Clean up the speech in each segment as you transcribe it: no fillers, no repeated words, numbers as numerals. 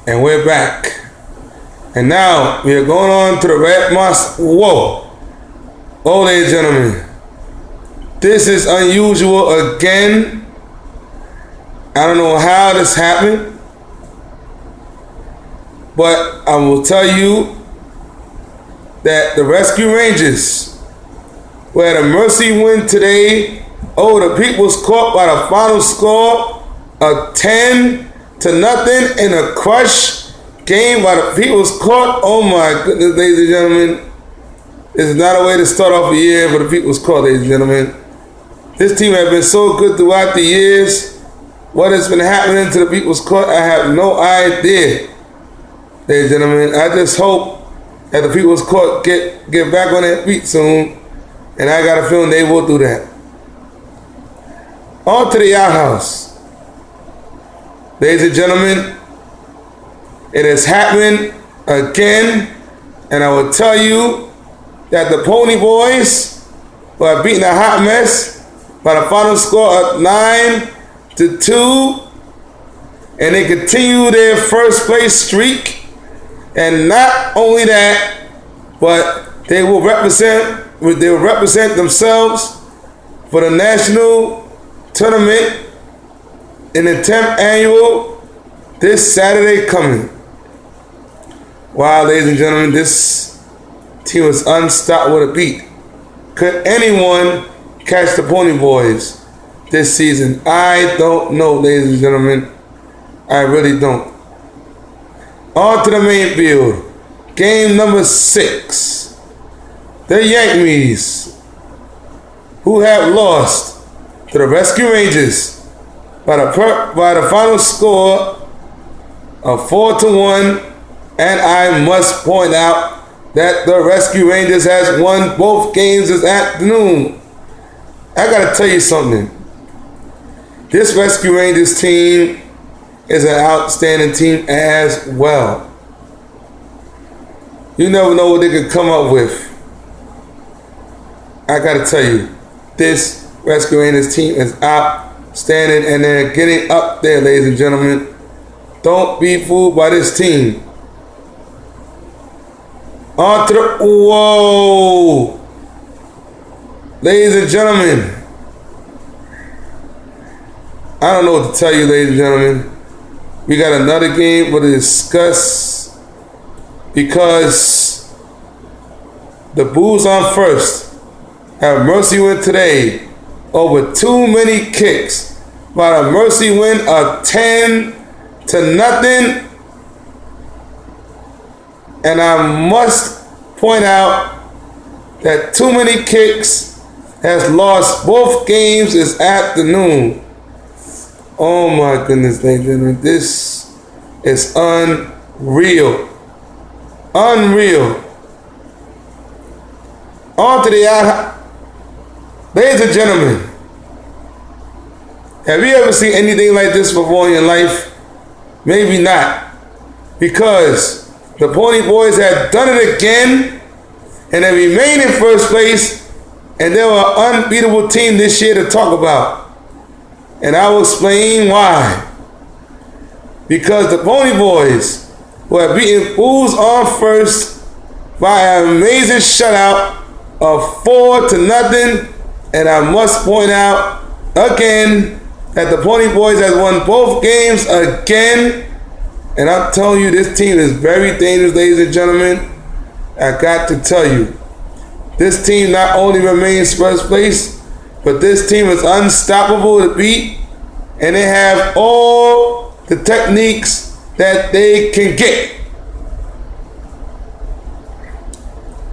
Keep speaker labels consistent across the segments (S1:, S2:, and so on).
S1: And we're back. And now we are going on to the Red Monster. Whoa. Oh, ladies and gentlemen. This is unusual again. I don't know how this happened. But I will tell you that the Rescue Rangers were at a mercy win today over the People's Court by the final score of 10-0 in a crush game by the People's Court. Oh my goodness, ladies and gentlemen. This is not a way to start off a year for the People's Court, ladies and gentlemen. This team has been so good throughout the years. What has been happening to the People's Court, I have no idea. Ladies and gentlemen, I just hope that the People's Court get back on their feet soon. And I got a feeling they will do that. On to the outhouse. Ladies and gentlemen, it has happened again. And I will tell you that the Pony Boys were beating a hot mess by the final score of 9-2. And they continue their first place streak. And not only that, but they will represent themselves for the national tournament in the 10th annual this Saturday coming. Wow, ladies and gentlemen, this team is unstoppable to beat. Could anyone catch the Pony Boys this season? I don't know, ladies and gentlemen. I really don't. On to the main field. Game number 6. The Yankees, who have lost to the Rescue Rangers by the final score of 4-1. And I must point out that the Rescue Rangers has won both games this afternoon. I gotta tell you something. This Rescue Rangers team is an outstanding team as well. You never know what they could come up with. I gotta tell you, this Rescue Rangers team is outstanding and they're getting up there, ladies and gentlemen. Don't be fooled by this team. On to the, whoa! Ladies and gentlemen, I don't know what to tell you, ladies and gentlemen. We got another game to discuss because the Bulls on first have mercy win today over too many kicks by a mercy win of 10-0. And I must point out that too many kicks has lost both games this afternoon. Oh my goodness, ladies and gentlemen, this is unreal. Unreal. On to the out. Ladies and gentlemen, have you ever seen anything like this before in your life? Maybe not. Because the Pony Boys have done it again and they remain in first place and they were an unbeatable team this year to talk about. And I will explain why. Because the Pony Boys were beaten Bulls on first by an amazing shutout of 4-0. And I must point out again that the Pony Boys has won both games again. And I'm telling you, this team is very dangerous, ladies and gentlemen. I got to tell you, this team not only remains first place, but this team is unstoppable to beat, and they have all the techniques that they can get.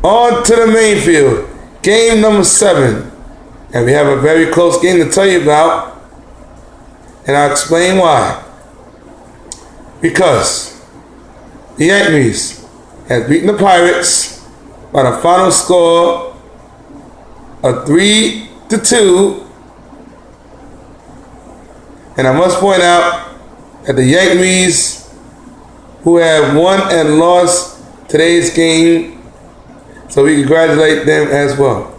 S1: On to the main field, game number 7. And we have a very close game to tell you about, and I'll explain why. Because the Yankees has beaten the Pirates by the final score of 3-2. And I must point out that the Yankees, who have won and lost today's game, so we congratulate them as well.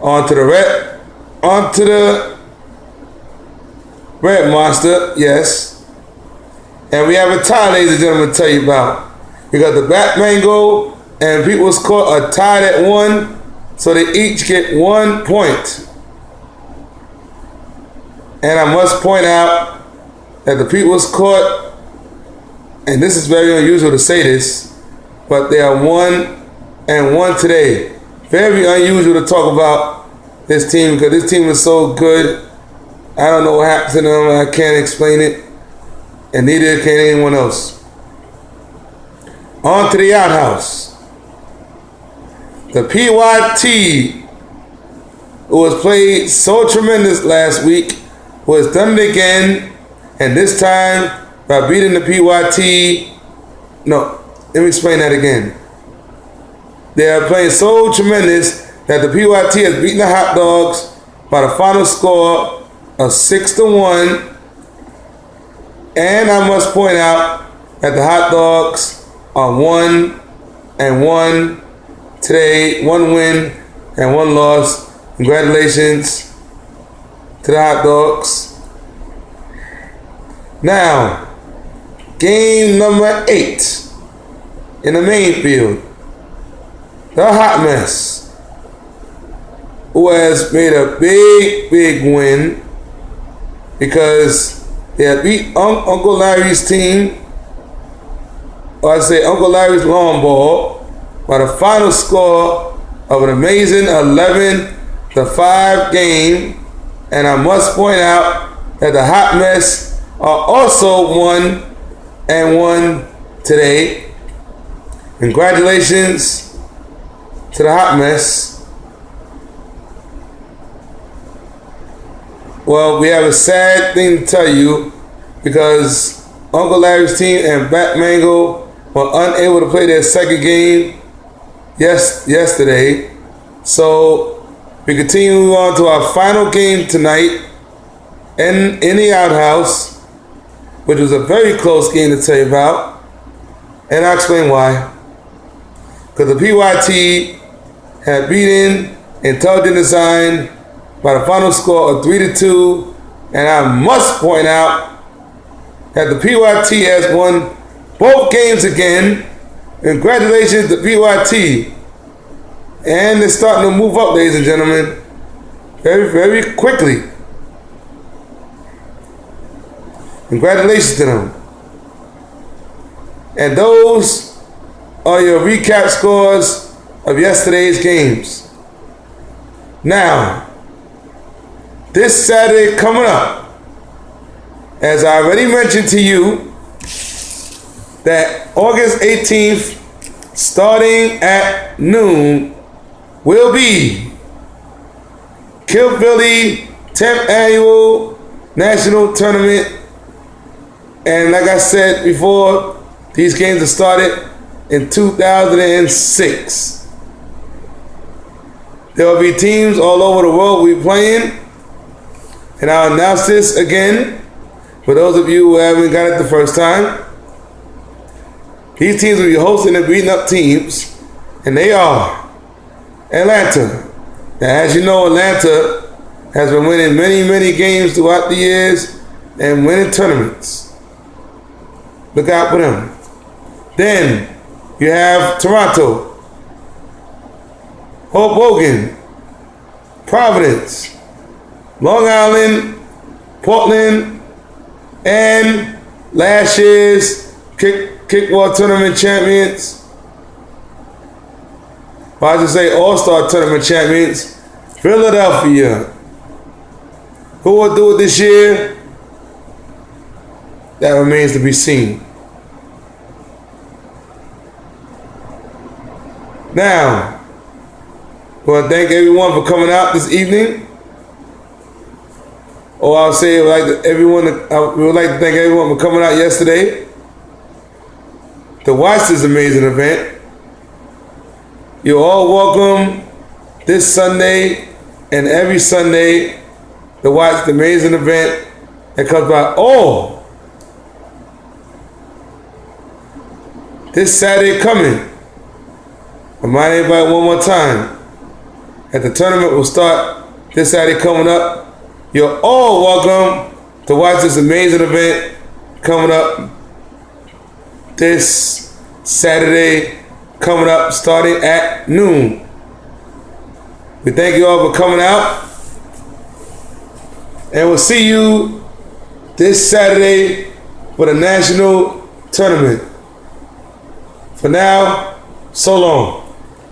S1: On to the Red Monster, yes. And we have a tie, ladies and gentlemen, to tell you about. We got the Bat Mango and People's Court are tied at 1, so they each get 1 point. And I must point out that the People's Court, and this is very unusual to say this, but they are 1-1 today. Very unusual to talk about this team because this team is so good. I don't know what happened to them. I can't explain it. And neither can anyone else. On to the outhouse. The PYT, who was played so tremendous last week, was done it again, and this time by beating the PYT. No, let me explain that again. They are playing so tremendous that the PYT has beaten the Hot Dogs by the final score of 6-1. And I must point out that the Hot Dogs are 1-1 today, 1 win and 1 loss. Congratulations to the Hot Dogs. Now, game number 8 in the main field. The Hot Mess, who has made a big win because they have beat Uncle Larry's team, or I say Uncle Larry's long ball, by the final score of an amazing 11-5 game. And I must point out that the Hot Mess are also 1-1 today. Congratulations to the Hot Mess. Well, we have a sad thing to tell you because Uncle Larry's team and Bat Mango were unable to play their second game yesterday. So we continue on to our final game tonight in the outhouse, which was a very close game to tell you about. And I'll explain why. Because the PYT had beaten Intelligent Design by the final score of 3-2. And I must point out that the PYT has won both games again. Congratulations to PYT. And they're starting to move up, ladies and gentlemen, very quickly. Congratulations to them. And those are your recap scores of yesterday's games. Now, this Saturday coming up, as I already mentioned to you, that August 18th, starting at noon, will be Kill Philly 10th Annual National Tournament. And like I said before, these games have started in 2006. There will be teams all over the world we'll be playing. And I'll announce this again for those of you who haven't got it the first time. These teams will be hosting and beating up teams, and they are Atlanta. Now, as you know, Atlanta has been winning many games throughout the years and winning tournaments. Look out for them. Then you have Toronto, Hoboken, Providence, Long Island, Portland, and last year's kickball tournament champions. Well, I should say all-star tournament champions, Philadelphia. Who will do it this year? That remains to be seen. Now, I want to thank everyone for coming out this evening. Or I'll say we would like to thank everyone for coming out yesterday to watch this amazing event. You're all welcome this Sunday and every Sunday to watch the amazing event that comes by. Oh, this Saturday coming, remind everybody one more time that the tournament will start this Saturday coming up. You're all welcome to watch this amazing event coming up this Saturday coming up starting at noon. We thank you all for coming out. And we'll see you this Saturday for the national tournament. For now, so long.